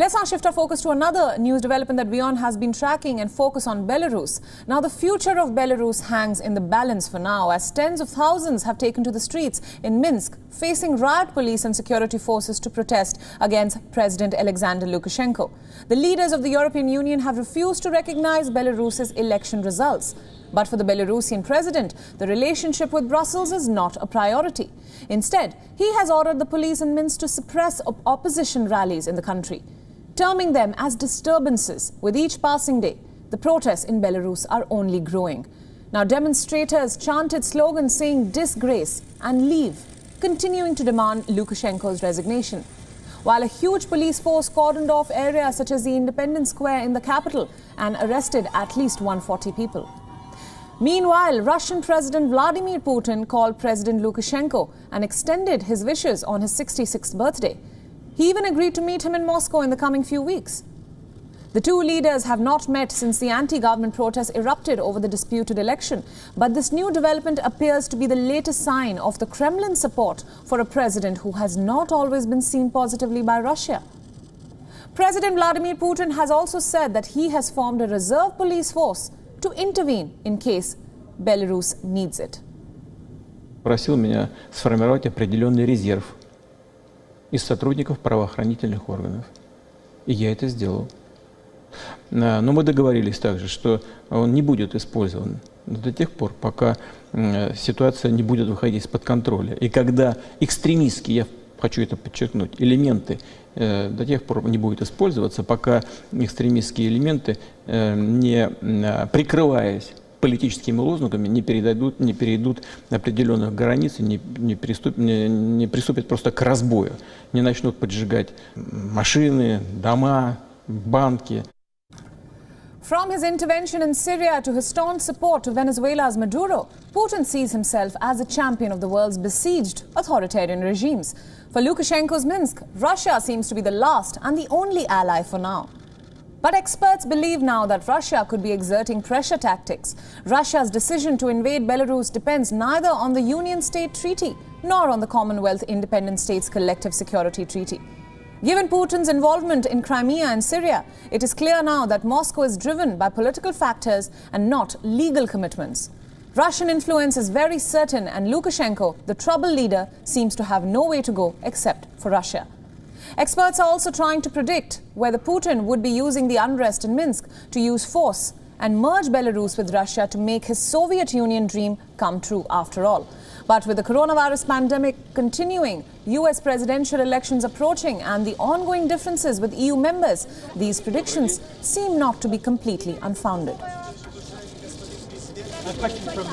Let's now shift our focus to another news development that WION has been tracking and focus on Belarus. Now, the future of Belarus hangs in the balance for now, as tens of thousands have taken to the streets in Minsk, facing riot police and security forces to protest against President Alexander Lukashenko. The leaders of the European Union have refused to recognize Belarus's election results. But for the Belarusian president, the relationship with Brussels is not a priority. Instead, he has ordered the police in Minsk to suppress opposition rallies in the country, terming them as disturbances. With each passing day, the protests in Belarus are only growing. Now, demonstrators chanted slogans saying "disgrace" and "leave," continuing to demand Lukashenko's resignation. While a huge police force cordoned off areas such as the Independence Square in the capital and arrested at least 140 people. Meanwhile, Russian President Vladimir Putin called President Lukashenko and extended his wishes on his 66th birthday. He even agreed to meet him in Moscow in the coming few weeks. The two leaders have not met since the anti-government protests erupted over the disputed election. But this new development appears to be the latest sign of the Kremlin's support for a president who has not always been seen positively by Russia. President Vladimir Putin has also said that he has formed a reserve police force to intervene in case Belarus needs it. Просил меня сформировать определенный резерв из сотрудников правоохранительных органов. И я это сделал. Но мы договорились также, что он не будет использован до тех пор, пока ситуация не будет выходить из-под контроля. И когда экстремистские, я хочу это подчеркнуть, элементы до тех пор не будут использоваться, пока экстремистские элементы, не прикрываясь политическими лозунгами, не перейдут определенных границ и не приступят просто к разбою, не начнут поджигать машины, дома, банки. From his intervention in Syria to his staunch support to Venezuela's Maduro, Putin sees himself as a champion of the world's besieged authoritarian regimes. For Lukashenko's Minsk, Russia seems to be the last and the only ally for now. But experts believe now that Russia could be exerting pressure tactics. Russia's decision to invade Belarus depends neither on the Union State Treaty nor on the Commonwealth Independent States Collective Security Treaty. Given Putin's involvement in Crimea and Syria, it is clear now that Moscow is driven by political factors and not legal commitments. Russian influence is very certain, and Lukashenko, the troubled leader, seems to have no way to go except for Russia. Experts are also trying to predict whether Putin would be using the unrest in Minsk to use force and merge Belarus with Russia to make his Soviet Union dream come true after all. But with the coronavirus pandemic continuing, US presidential elections approaching and the ongoing differences with EU members, these predictions seem not to be completely unfounded. A question from